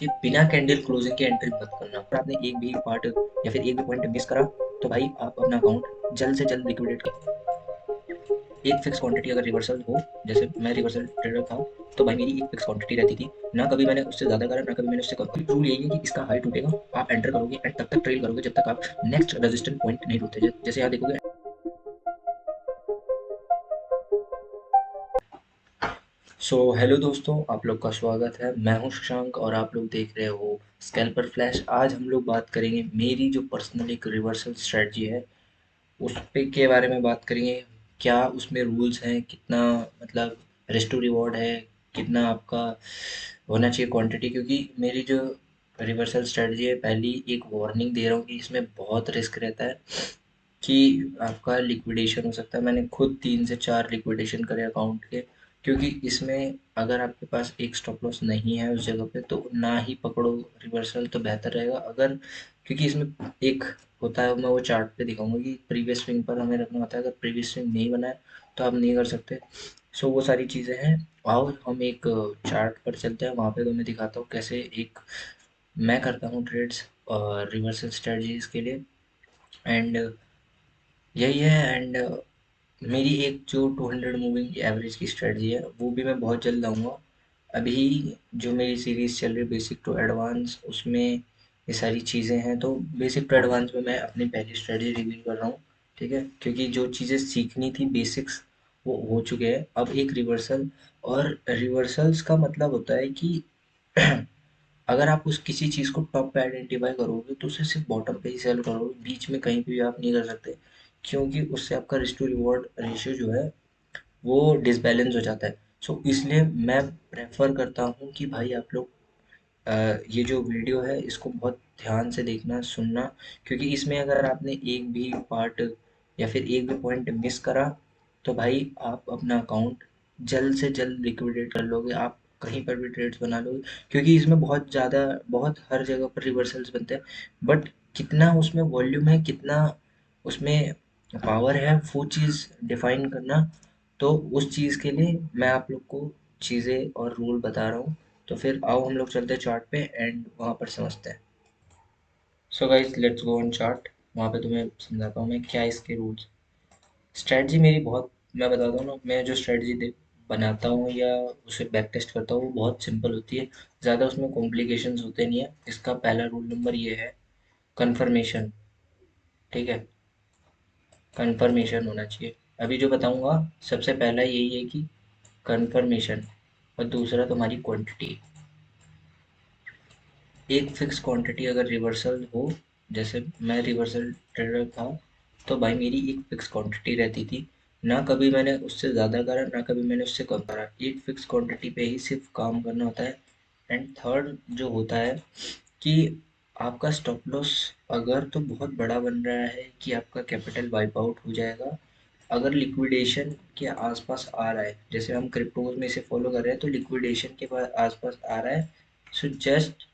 कि बिना candle closing के एंट्री मत करना। अगर आपने एक भी पार्ट या फिर एक भी पॉइंट मिस करा तो भाई आप अपना अकाउंट जल्द से जल्द लिक्विडेट। एक फिक्स क्वांटिटी अगर रिवर्सल हो, जैसे मैं रिवर्सल ट्रेडर था, तो भाई मेरी एक फिक्स क्वांटिटी रहती थी। ना कभी मैंने उससे ज़्यादा करा, ना कभी मैंने उससे कम। रूल यही है कि इसका हाई टूटेगा, आप एंटर करोगे एंड तब तक ट्रेल करोगे जब तक आप नेक्स्ट रेजिस्टेंट पॉइंट नहीं टूटते। जैसे यहाँ देखोगे। हेलो दोस्तों, आप लोग का स्वागत है। मैं हूं शशांक और आप लोग देख रहे हो स्कैल्पर फ्लैश। आज हम लोग बात करेंगे मेरी जो पर्सनल एक रिवर्सल स्ट्रेटजी है उस पे के बारे में बात करेंगे। क्या उसमें रूल्स हैं, कितना मतलब रिस्क टू रिवॉर्ड है, कितना आपका होना चाहिए क्वांटिटी। क्योंकि मेरी जो रिवर्सल स्ट्रेटजी है, पहली एक वार्निंग दे रहा हूँ कि इसमें बहुत रिस्क रहता है कि आपका लिक्विडेशन हो सकता है। मैंने खुद 3 से 4 लिक्विडेशन करे अकाउंट के। क्योंकि इसमें अगर आपके पास एक स्टॉप लॉस नहीं है उस जगह पे तो ना ही पकड़ो रिवर्सल, तो बेहतर रहेगा। अगर क्योंकि इसमें एक होता है, मैं वो चार्ट पे दिखाऊंगा कि प्रीवियस स्विंग पर हमें रखना होता है। अगर प्रीवियस स्विंग नहीं बना है तो आप नहीं कर सकते। वो सारी चीज़ें हैं। और हम एक चार्ट पर चलते हैं, वहाँ पे तो मैं दिखाता हूँ कैसे एक मैं करता हूँ ट्रेड्स और रिवर्सल स्ट्रेटजीज के लिए। एंड यही है। एंड मेरी एक जो 200 मूविंग एवरेज की स्ट्रेटजी है वो भी मैं बहुत जल्द लाऊंगा। अभी जो मेरी सीरीज चल रही है बेसिक टू एडवांस, उसमें ये सारी चीज़ें हैं। तो बेसिक टू एडवांस में मैं अपनी पहली स्ट्रेटजी रिवील कर रहा हूँ, ठीक है। क्योंकि जो चीज़ें सीखनी थी बेसिक्स वो हो चुके हैं। अब एक रिवर्सल, और रिवर्सल्स का मतलब होता है कि अगर आप उस किसी चीज़ को टॉप पे आइडेंटिफाई करोगे तो उसे सिर्फ बॉटम पे ही सेल करोगे, बीच में कहीं पे भी आप नहीं कर सकते। क्योंकि उससे आपका रिस्क टू रिवॉर्ड रेशियो जो है वो डिसबैलेंस हो जाता है। इसलिए मैं प्रेफर करता हूँ कि भाई आप लोग ये जो वीडियो है इसको बहुत ध्यान से देखना सुनना। क्योंकि इसमें अगर आपने एक भी पार्ट या फिर एक भी पॉइंट मिस करा तो भाई आप अपना अकाउंट जल्द से जल्द लिक्विडेट कर लोगे। आप कहीं पर भी ट्रेड्स बना लोगे। क्योंकि इसमें बहुत ज़्यादा, बहुत हर जगह पर रिवर्सल्स बनते हैं। बट कितना उसमें वॉल्यूम है, कितना उसमें पावर है, वो चीज़ डिफाइन करना। तो उस चीज़ के लिए मैं आप लोग को चीज़ें और रूल बता रहा हूँ। तो फिर आओ हम लोग चलते हैं चार्ट पे एंड वहाँ पर समझते हैं। Guys let's go on chart. वहाँ पे तुम्हें समझाता हूँ मैं क्या इसके रूल्स। स्ट्रेटजी मेरी बहुत, मैं बताता हूँ ना, मैं जो स्ट्रेटजी बनाता हूँ या उसे बैक टेस्ट करता हूँ वो बहुत सिंपल होती है। ज़्यादा उसमें कॉम्प्लिकेशंस होते नहीं है। इसका पहला रूल नंबर ये है, कंफर्मेशन, ठीक है। कंफर्मेशन होना चाहिए। अभी जो बताऊँगा सबसे पहला यही है कि कंफर्मेशन, और दूसरा तुम्हारी क्वांटिटी। एक फिक्स क्वांटिटी अगर रिवर्सल हो, जैसे मैं रिवर्सल ट्रेडर था, तो भाई मेरी एक फिक्स क्वांटिटी रहती थी। ना कभी मैंने उससे ज़्यादा करा, ना कभी मैंने उससे कम करा। एक फिक्स क्वांटिटी पे ही सिर्फ काम करना होता है। एंड थर्ड जो होता है कि आपका स्टॉप लॉस अगर तो बहुत बड़ा बन रहा है कि आपका कैपिटल वाइप आउट हो जाएगा। अगर लिक्विडेशन के आसपास आ रहा है, जैसे हम क्रिप्टोज में इसे फॉलो कर रहे हैं, तो लिक्विडेशन के पास आसपास आ रहा है, सो जस्ट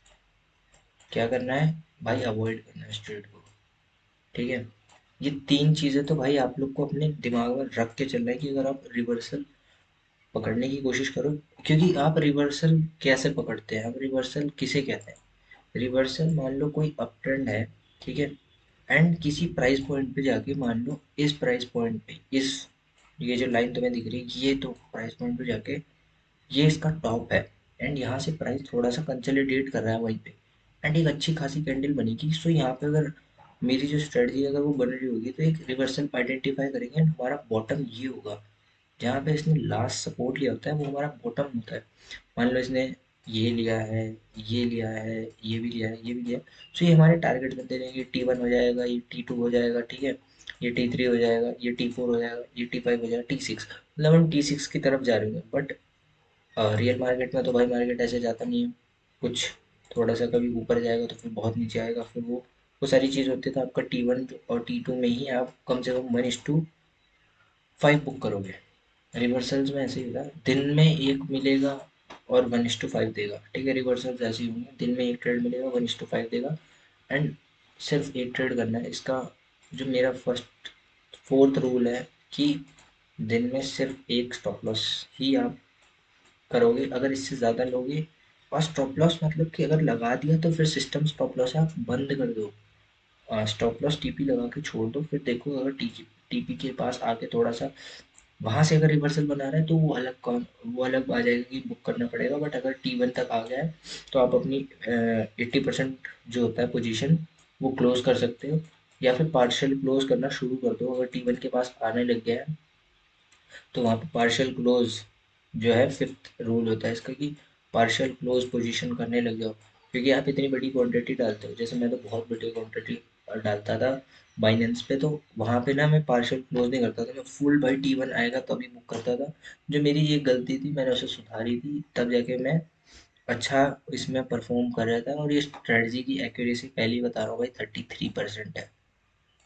क्या करना है भाई, अवॉइड करना है स्ट्रेट को, ठीक है। ये तीन चीज़ें तो भाई आप लोग को अपने दिमाग में रख के चलना है कि अगर आप रिवर्सल पकड़ने की कोशिश करो। क्योंकि आप रिवर्सल कैसे पकड़ते हैं, हम रिवर्सल किसे कहते हैं। रिवर्सल मान लो कोई अप ट्रेंड है, ठीक है। एंड किसी प्राइस पॉइंट पे जाके मान लो इस प्राइस पॉइंट पे, इस ये जो लाइन तुम्हें दिख रही है, ये तो प्राइस पॉइंट पे जाके ये इसका टॉप है। एंड यहाँ से प्राइस थोड़ा सा कंसोलिडेट कर रहा है वहीं पे, एंड एक अच्छी खासी कैंडल बनेगी। यहाँ पे अगर मेरी जो स्ट्रेटजी अगर वो बन रही होगी तो एक रिवर्सल आइडेंटिफाई करेंगे एंड हमारा बॉटम ये होगा। जहाँ पे इसने लास्ट सपोर्ट लिया होता है वो हमारा बॉटम होता है। मान लो इसने ये लिया है, ये लिया है, ये भी लिया है, ये भी लिया है। ये हमारे टारगेट बनते रहेंगे। T1 हो जाएगा, ये T2 हो जाएगा, ठीक है। ये T3 हो जाएगा, ये T4 हो जाएगा, ये T5 हो जाएगा, T6, मतलब हम T6 की तरफ जा रहे हैं। बट रियल मार्केट में तो भाई मार्केट ऐसे जाता नहीं है। कुछ थोड़ा सा कभी ऊपर जाएगा तो फिर बहुत नीचे आएगा, फिर वो सारी चीज़ होती है। तो आपका T1 और T2 में ही आप कम से कम 1:5 बुक करोगे। रिवर्सल्स में ऐसे ही होगा, दिन में एक मिलेगा और 1:5 देगा, ठीक है। रिवर्सल्स ऐसे ही होंगे, दिन में एक ट्रेड मिलेगा, 1:5 देगा। एंड सिर्फ एक ट्रेड करना है। इसका जो मेरा फर्स्ट फोर्थ रूल है कि दिन में सिर्फ एक स्टॉप लॉस ही आप करोगे। अगर इससे ज़्यादा लोगे और स्टॉप लॉस मतलब कि अगर लगा दिया तो फिर सिस्टम स्टॉप लॉस है, आप बंद कर दो। स्टॉप लॉस टीपी लगा के छोड़ दो, फिर देखो अगर टीपी के पास आके थोड़ा सा वहां से अगर रिवर्सल बना रहा है तो वो अलग आ जाएगा कि बुक करना पड़ेगा। बट अगर T1 तक आ गया है तो आप अपनी 80% जो होता है पोजीशन वो क्लोज कर सकते हो, या फिर पार्शियल क्लोज करना शुरू कर दो। अगर T1 के पास आने लग गया है तो वहाँ पे पार्शियल क्लोज जो है, फिफ्थ रूल होता है इसका कि पार्शियल क्लोज पोजीशन करने लग जाओ। क्योंकि आप इतनी बड़ी क्वांटिटी डालते हो, जैसे मैं तो बहुत बड़ी क्वांटिटी डालता था बाइनेंस पे, तो वहाँ पे ना मैं पार्शियल क्लोज नहीं करता था, मैं फुल भाई T1 आएगा तभी बुक करता था। जो मेरी ये गलती थी मैंने उसे सुधारी थी, तब जाके मैं अच्छा इसमें परफॉर्म कर रहा था। और ये स्ट्रेटजी की एक्यूरेसी पहले ही बता रहा हूँ भाई 33% है।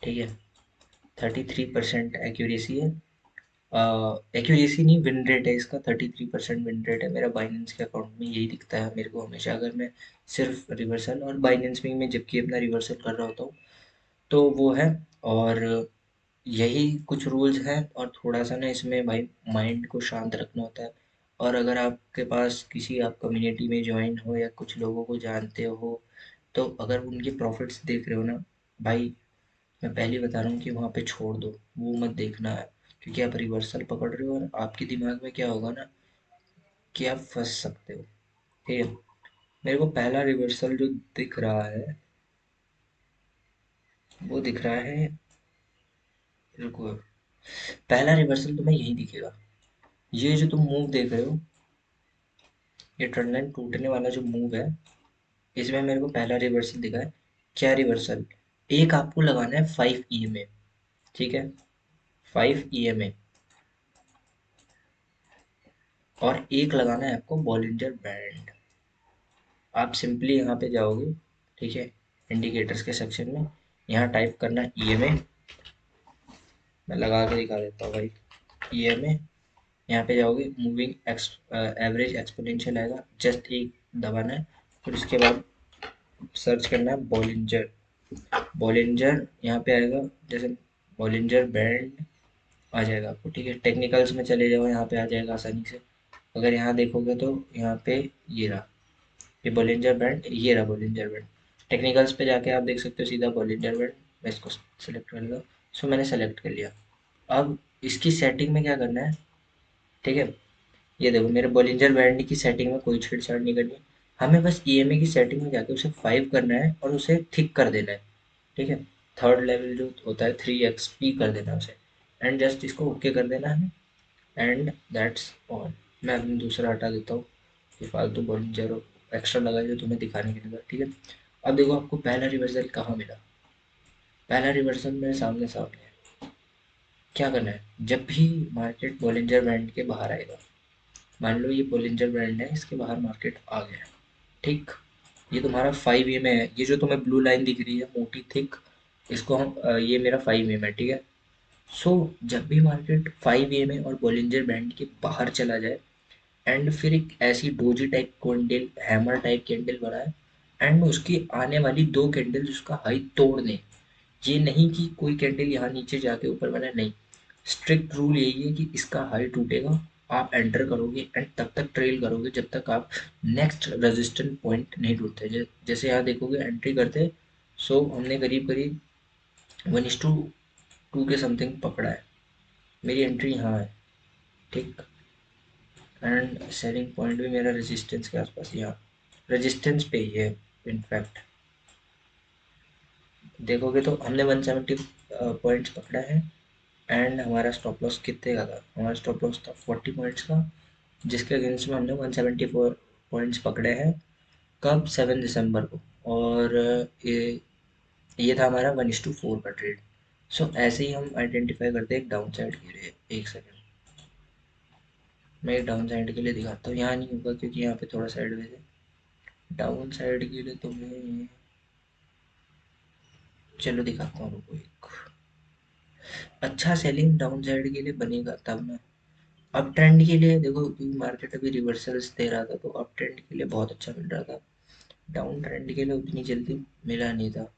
ठीक है, 33% एक्यूरेसी है। एक्यूरेसी नहीं, विन रेट है इसका, 33% विन रेट है। मेरा बाइनेंस के अकाउंट में यही दिखता है मेरे को हमेशा, अगर मैं सिर्फ रिवर्सल और बाइनेंस में मैं जबकि अपना रिवर्सल कर रहा होता हूँ तो वो है। और यही कुछ रूल्स हैं, और थोड़ा सा ना इसमें भाई माइंड को शांत रखना होता है। और अगर आपके पास किसी आप कम्युनिटी में ज्वाइन हो या कुछ लोगों को जानते हो, तो अगर उनके प्रॉफिट्स देख रहे हो ना भाई, मैं पहले ही बता रहा हूँ कि वहाँ पे छोड़ दो, वो मत देखना है। क्योंकि आप रिवर्सल पकड़ रहे हो और आपके दिमाग में क्या होगा ना कि आप फंस सकते हो। ठीक है, मेरे को पहला रिवर्सल जो दिख रहा है वो दिख रहा है, रुको, पहला रिवर्सल तुम्हें यही दिखेगा। ये जो तुम मूव देख रहे हो, ये ट्रेंड लाइन टूटने वाला जो मूव है, इसमें मेरे को पहला रिवर्सल दिखा है। क्या रिवर्सल? एक आपको लगाना है 5 EMA। ठीक है, 5 EMA, और एक लगाना है आपको बॉलिंजर बैंड। आप सिंपली यहाँ पे जाओगे, ठीक है, इंडिकेटर्स के सेक्शन में, यहाँ टाइप करना है EMA। मैं लगा के दिखा देता हूँ भाई, EMA। यहाँ पे जाओगे, मूविंग एवरेज एक्सपोनेंशियल आएगा, जस्ट एक दबाना है। फिर उसके बाद सर्च करना है बॉलिंजर। बॉलिंजर यहाँ पे आएगा, जैसे बॉलिंजर बैंड आ जाएगा आपको। ठीक है, टेक्निकल्स में चले जाओ, यहाँ पे आ जाएगा आसानी से। अगर यहाँ देखोगे तो यहाँ पे ये रहा, ये बॉलिंजर बैंड, ये रहा बॉलिंजर बैंड। टेक्निकल्स पे जाके आप देख सकते हो सीधा बॉलिंजर बैंड। मैं इसको सेलेक्ट कर लूँगा। सो मैंने सेलेक्ट कर लिया। अब इसकी सेटिंग में क्या करना है? ठीक है, ये देखो मेरे बॉलिंजर बैंड की सेटिंग में कोई छेड़छाड़ नहीं करनी है। हमें बस EMA की सेटिंग में जाके उसे 5 करना है और उसे थिक कर देना है। ठीक है, थर्ड लेवल जो होता है 3XP कर देना है उसे, एंड जस्ट इसको ओके कर देना है, एंड दैट्स ऑल। मैं अपनी दूसरा हटा देता हूँ, ये फालतू बॉलिंजर एक्स्ट्रा लगा जो तुम्हें दिखाने के लिए। ठीक है, अब देखो आपको पहला रिवर्सल कहाँ मिला। पहला रिवर्सल मेरे सामने सामने है। क्या करना है, जब भी मार्केट बॉलिंजर बैंड के बाहर आएगा, मान लो ये बॉलिंजर बैंड है, इसके बाहर मार्केट आ गया, ठीक, ये तुम्हारा 5 EMA है, ये जो तुम्हें ब्लू लाइन दिख रही है मोटी थिक, इसको हम ये मेरा 5 EMA है। ठीक है, सो जब भी मार्केट 5 EMA और बॉलिंजर बैंड के बाहर चला जाए, एंड फिर एक ऐसी doji type candle, hammer type candle बनाए, एंड उसकी आने वाली 2 कैंडल उसका हाई तोड़ दें। ये नहीं कि कोई कैंडल यहाँ नीचे जाके ऊपर बना, नहीं, स्ट्रिक्ट रूल यही है कि इसका हाई टूटेगा, आप एंटर करोगे एंड तब तक ट्रेल करोगे जब तक आप नेक्स्ट रेजिस्टेंट पॉइंट नहीं टूटते। जैसे यहाँ देखोगे एंट्री करते, सो हमने करीब करीब 1:2 के समथिंग पकड़ा है, मेरी एंट्री यहाँ है। ठीक, एंड सेलिंग पॉइंट भी मेरा रेजिस्टेंस के आसपास, यहाँ रेजिस्टेंस पे ही है। इनफैक्ट देखोगे तो हमने 170 पॉइंट्स पकड़ा है, एंड हमारा स्टॉप लॉस कितने का था? हमारा स्टॉप लॉस था 40 पॉइंट्स का, जिसके अगेंस्ट में हमने 174 पॉइंट्स पकड़े हैं। कब? 7 दिसंबर को। और ये था हमारा 1:4 का ट्रेड। सो ऐसे ही हम आइडेंटिफाई करते हैं एक डाउन साइड के लिए। एक सेकेंड, मैं एक डाउन साइड के लिए दिखाता हूँ, यहाँ नहीं होगा क्योंकि यहाँ पे थोड़ा साइडवेज है। डाउन साइड के लिए तो मैं, चलो दिखाता हूँ, रुको, एक अच्छा सेलिंग डाउन साइड के लिए बनेगा तब ना। अप ट्रेंड के लिए देखो, क्योंकि मार्केट अभी रिवर्सल्स दे रहा था तो अप ट्रेंड के लिए बहुत अच्छा मिल रहा था, डाउन ट्रेंड के लिए उतनी जल्दी मिला नहीं था।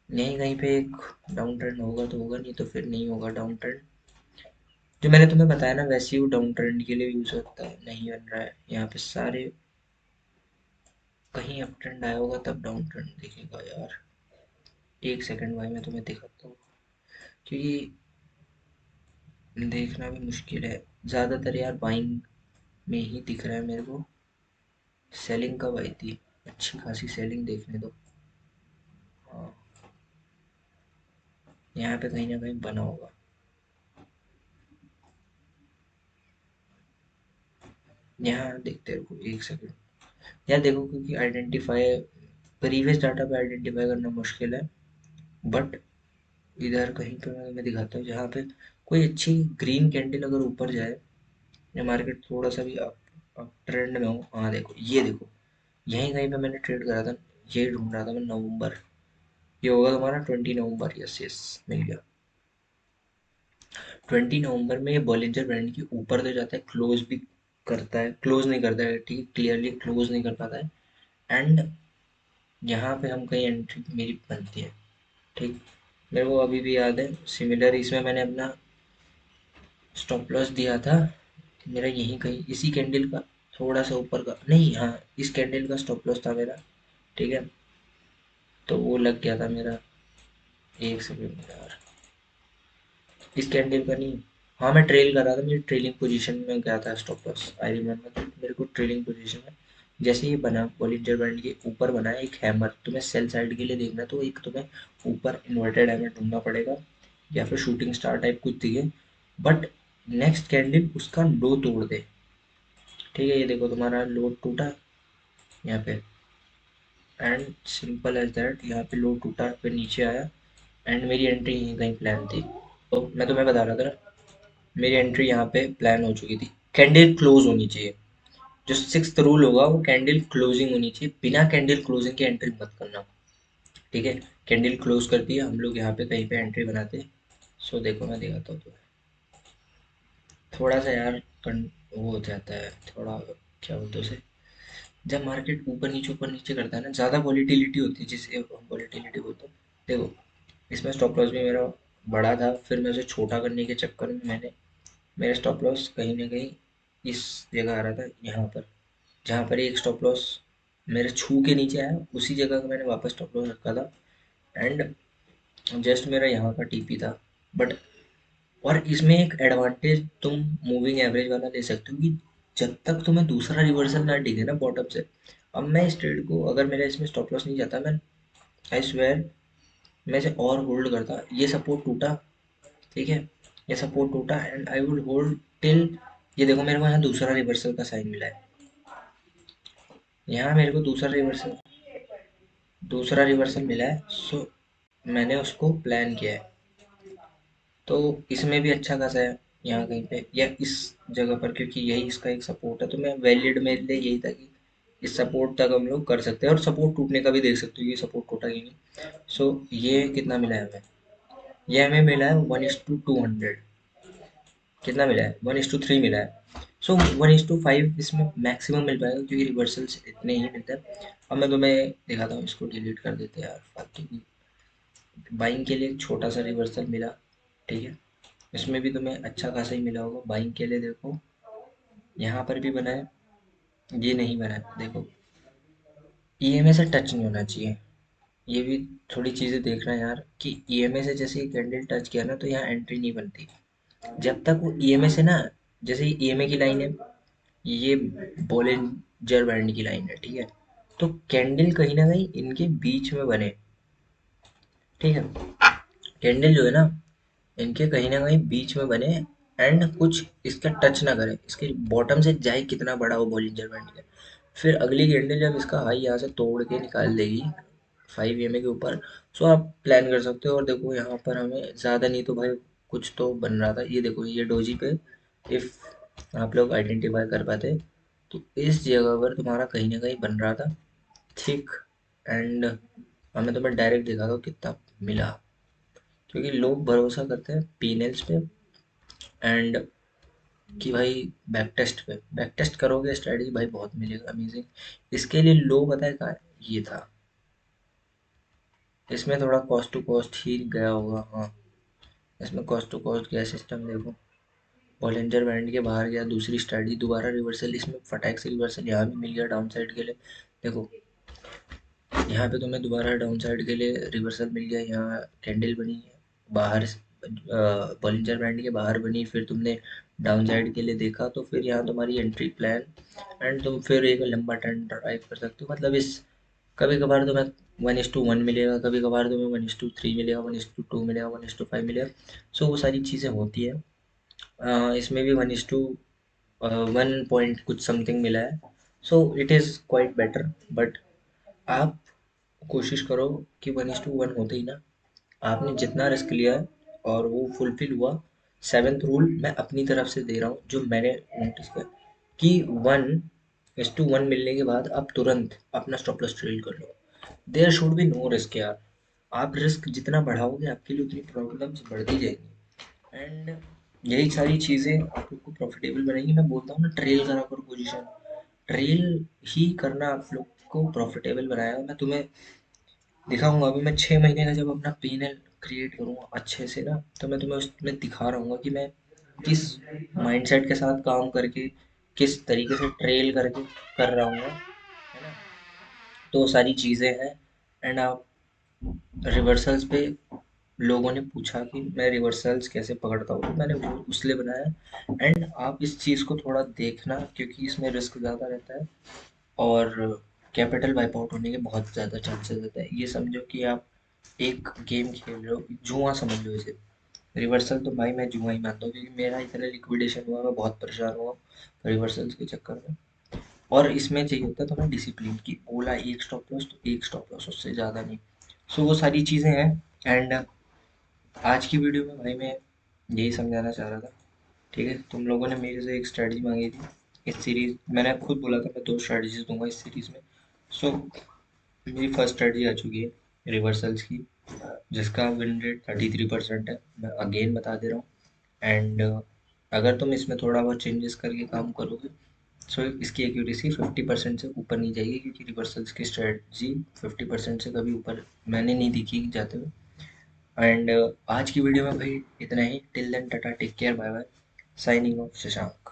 यहीं कहीं पे एक डाउन ट्रेंड होगा तो होगा, नहीं तो फिर नहीं होगा डाउन ट्रेंड। जो मैंने तुम्हें बताया ना, वैसे ही वो डाउन ट्रेंड के लिए यूज होता है, नहीं बन रहा है यहाँ पे सारे कहीं अप ट्रेंड आया होगा तब डाउन ट्रेंड दिखेगा यार। एक सेकंड भाई, मैं तुम्हें दिखाता हूँ, क्योंकि देखना भी मुश्किल है। ज़्यादातर यार बाइंग में ही दिख रहा है मेरे को। सेलिंग कब आई थी? अच्छी खासी सेलिंग देखने दो। हाँ, यहाँ पे कहीं ना कहीं बना होगा। यहाँ देखते रहो एक सेकंड। यार देखो, क्योंकि आइडेंटिफाई प्रीवियस डाटा पे आइडेंटिफाई करना मुश्किल है, बट इधर कहीं पे मैं दिखाता हूँ जहाँ पे कोई अच्छी ग्रीन कैंडल अगर ऊपर जाए या मार्केट थोड़ा सा भी अप ट्रेंड में हो। हाँ देखो, ये देखो, यहीं कहीं पे मैंने ट्रेड करा था। ये ढूंढ रहा था मैं, नवंबर। ये होगा तुम्हारा 20 नवंबर। यस यस, मिल गया। 20 नवंबर में ये बॉलिंजर बैंड के ऊपर तो जाता है, क्लोज भी करता है, क्लोज नहीं करता है, ठीक, क्लियरली क्लोज नहीं कर पाता है। एंड यहाँ पे हम कहीं एंट्री मेरी बनती है, ठीक। मेरे को अभी भी याद है, सिमिलर इसमें मैंने अपना स्टॉप लॉस दिया था। मेरा यहीं कहीं इसी कैंडल का थोड़ा सा ऊपर का नहीं, हाँ, इस कैंडल का स्टॉप लॉस था मेरा, ठीक है। तो वो लग गया था मेरा। एक सेकंड यार, इस कैंडल का नहीं। हाँ, मैं ट्रेल कर रहा था, मेरी ट्रेलिंग पोजीशन में गया था स्टॉप लॉस, आई रिमेम्बर। तो मेरे को ट्रेलिंग पोजीशन में जैसे ये बना, बॉलिंजर बैंड के ऊपर बना है एक हैमर, तुम्हें सेल साइड के लिए देखना, तो एक तुम्हें ऊपर इन्वर्टेड हैमर ढूंढना पड़ेगा, या फिर शूटिंग स्टार टाइप कुछ दिखे। बट नेक्स्ट कैंडल उसका लो तोड़ दे, ठीक है। ये देखो, तुम्हारा लो टूटा यहाँ पे, एंड सिंपल एज दैट, यहाँ पे लो टूटा, फिर नीचे आया, एंड मेरी एंट्री यहीं कहीं प्लान थी। तो मैं तुम्हें बता रहा था ना, मेरी एंट्री यहाँ पे प्लान हो चुकी थी। कैंडल क्लोज होनी चाहिए। जो सिक्स्थ रूल होगा वो कैंडल क्लोजिंग होनी चाहिए, बिना कैंडल क्लोजिंग के एंट्री मत करना, ठीक है। कैंडल क्लोज कर दिया, हम लोग यहाँ पे कहीं पे एंट्री बनाते हैं। सो देखो, मैं दिखाता हूँ तुम्हें। थोड़ा सा यार वो हो जाता है थोड़ा, क्या बोलते हैं उसे, जब मार्केट ऊपर नीचे करता है ना, ज़्यादा वॉलीटिलिटी होती है, जिसे हम वॉलीटिलिटी बोलते हैं। देखो, इसमें स्टॉप लॉस भी मेरा बड़ा था, फिर मैं उसे छोटा करने के चक्कर में मैंने, मेरा स्टॉप लॉस कहीं ना कहीं इस जगह आ रहा था, यहाँ पर, जहाँ पर एक स्टॉप लॉस मेरे छू के नीचे आया, उसी जगह का मैंने वापस स्टॉप लॉस रखा था। एंड जस्ट मेरा यहाँ का टीपी था। बट और इसमें एक एडवांटेज तुम मूविंग एवरेज वाला ले सकते हो, कि जब तक तुम्हें दूसरा रिवर्सल ना दिखे ना बॉटम से। अब मैं इस ट्रेड को, अगर मेरा इसमें स्टॉप लॉस नहीं जाता, मैं आई स्वेयर मैं इसे और होल्ड करता। ये सपोर्ट टूटा, ठीक है, ये सपोर्ट टूटा, and I would hold till, ये देखो मेरे को यहाँ दूसरा रिवर्सल का साइन मिला है। यहाँ मेरे को दूसरा रिवर्सल मिला है। सो मैंने उसको प्लान किया है। तो इसमें भी अच्छा खासा है, यहाँ कहीं पे या इस जगह पर, क्योंकि यही इसका एक सपोर्ट है। तो मैं वैलिड मेरे लिए यही था कि इस सपोर्ट तक हम लोग कर सकते हैं, और सपोर्ट टूटने का भी देख सकते हो कि सपोर्ट टूटा कि नहीं। सो ये कितना मिला है हमें? ये हमें मिला है 1:200। कितना मिला है? 1:3 मिला है। सो 1:5 इसमें मैक्सिमम मिल पाएगा, क्योंकि रिवर्सल्स इतने ही मिलते हैं। अब मैं तुम्हें दिखाता हूँ, इसको डिलीट कर देते हैं यार फालतू की। बाइंग के लिए एक छोटा सा रिवर्सल मिला, ठीक है। इसमें भी तुम्हें अच्छा खासा ही मिला होगा बाइंग के लिए। देखो, यहाँ पर भी बना है, ये नहीं बना है, देखो। ईएमए से टच नहीं होना चाहिए, ये भी थोड़ी चीज़ें देखना है यार, कि ईएमए से जैसे ही कैंडल टच किया ना, तो यहाँ एंट्री नहीं बनती जब तक वो ईएमए से ना, जैसे ईएमए की लाइन है, ये बॉलिंजर बैंड की लाइन है, ठीक है। तो कैंडल कहीं ना कहीं इनके बीच में बने, ठीक है। कैंडल जो है ना, इनके कहीं ना कहीं बीच में बने, एंड कुछ इसका टच ना करे, इसके बॉटम से जाए कितना बड़ा हो बॉलिंजर बैंड का। फिर अगली कैंडल जब इसका हाई यहाँ से तोड़ के निकाल देगी 5 EMA के ऊपर, सो आप प्लान कर सकते हो। और देखो, यहाँ पर हमें ज़्यादा नहीं तो भाई कुछ तो बन रहा था। ये देखो, ये डोजी पे, इफ़ आप लोग आइडेंटिफाई कर पाते, तो इस जगह पर तुम्हारा कहीं ना कहीं बन रहा था, ठीक। एंड हमें, तो मैं डायरेक्ट दिखा दो कितना मिला, क्योंकि लोग भरोसा करते हैं पीनेल्स पे, एंड कि भाई बैक टेस्ट करोगे स्ट्रेटजी, भाई बहुत मिलेगा अमेजिंग। इसके लिए लो पता है कहाँ है? ये था। इसमें थोड़ा कॉस्ट टू कॉस्ट ही गया होगा, हाँ। इसमें कॉस्ट टू कॉस्ट गया सिस्टम, देखो। बॉलिंजर बैंड के बाहर गया, दूसरी स्ट्रेटजी, दोबारा रिवर्सल, इसमें फटाक से रिवर्सल यहाँ भी मिल गया डाउन साइड के लिए, देखो। यहाँ पे तुम्हें दोबारा डाउन साइड के लिए रिवर्सल मिल गया। यहाँ कैंडल बनी है बाहर, बॉलिंजर बैंड के बाहर बनी, फिर तुमने डाउन साइड के लिए देखा तो फिर यहाँ तुम्हारी एंट्री प्लान, एंड तुम फिर एक लंबा ट्रेंड ड्राइव कर सकते हो। मतलब इस कभी कभार तुम्हें 1:1 मिलेगा, कभी कभार तुम्हें 1:3 मिलेगा, 1:2 मिलेगा, 1:5 मिलेगा। सो वो सारी चीज़ें होती है। इसमें भी 1 कुछ समथिंग मिला है। So it is quite better, but आप कोशिश करो कि 1:1 होते ही ना आपने जितना रिस्क लिया है और वो फुलफिल हुआ। सेवेंथ रूल मैं अपनी तरफ से दे रहा हूँ, जो मैंने नोटिस किया कि 1:1 मिलने के बाद आप तुरंत अपना स्टॉप लॉस ट्रेल कर लो। There should be no risk यार। आप रिस्क जितना बढ़ाओगे आपके लिए उतनी प्रॉब्लम्स बढ़ती जाएंगी, एंड यही सारी चीज़ें आप लोग को प्रॉफिटेबल बनाएंगी। मैं बोलता हूँ ना, ट्रेल करा करो पोजीशन, ट्रेल ही करना आप लोग को प्रॉफिटेबल बनाएगा। मैं तुम्हें दिखाऊंगा अभी, मैं 6 महीने का जब अपना पीएनएल क्रिएट करूंगा अच्छे से ना, तो मैं तुम्हें उसमें दिखा रहा हूँ कि मैं किस माइंडसेट के साथ काम करके, किस तरीके से ट्रेल करके कर रहा हूँ, है ना। तो सारी चीज़ें हैं। एंड आप रिवर्सल्स पे, लोगों ने पूछा कि मैं रिवर्सल्स कैसे पकड़ता हूँ, तो मैंने वो उसलिए बनाया। एंड आप इस चीज़ को थोड़ा देखना, क्योंकि इसमें रिस्क ज़्यादा रहता है और कैपिटल वाइप आउट होने के बहुत ज़्यादा चांसेस रहते हैं। ये समझो कि आप एक गेम खेल रहे हो, जुआ समझ लो इसे। रिवर्सल तो भाई मैं जुआ ही मानता हूँ, क्योंकि मेरा इतना लिक्विडेशन हुआ, मैं बहुत परेशान हुआ रिवर्सल्स के चक्कर में। और इसमें चाहिए होता है तुम्हें डिसिप्लिन, की बोला एक स्टॉप लॉस तो एक स्टॉप लॉस, उससे ज़्यादा नहीं। सो वो सारी चीज़ें हैं। एंड आज की वीडियो में भाई मैं यही समझाना चाह रहा था। ठीक है, तुम लोगों ने मेरे से एक स्ट्रेटजी मांगी थी इस सीरीज, मैंने खुद बोला था मैं 2 स्ट्रेटजीज दूंगा इस सीरीज में। सो मेरी फर्स्ट स्ट्रेटजी आ चुकी है रिवर्सल्स की, जिसका विन रेट 33% है। मैं अगेन बता दे रहा हूँ। एंड अगर तुम इसमें थोड़ा बहुत चेंजेस करके काम करोगे, सो इसकी एक्यूरेसी 50% से ऊपर नहीं जाएगी, क्योंकि रिवर्सल्स की स्ट्रेटजी 50% से कभी ऊपर मैंने नहीं देखी जाते हुए। एंड आज की वीडियो में भाई इतना ही। Till then tata, take care, bye bye, signing off Shashank.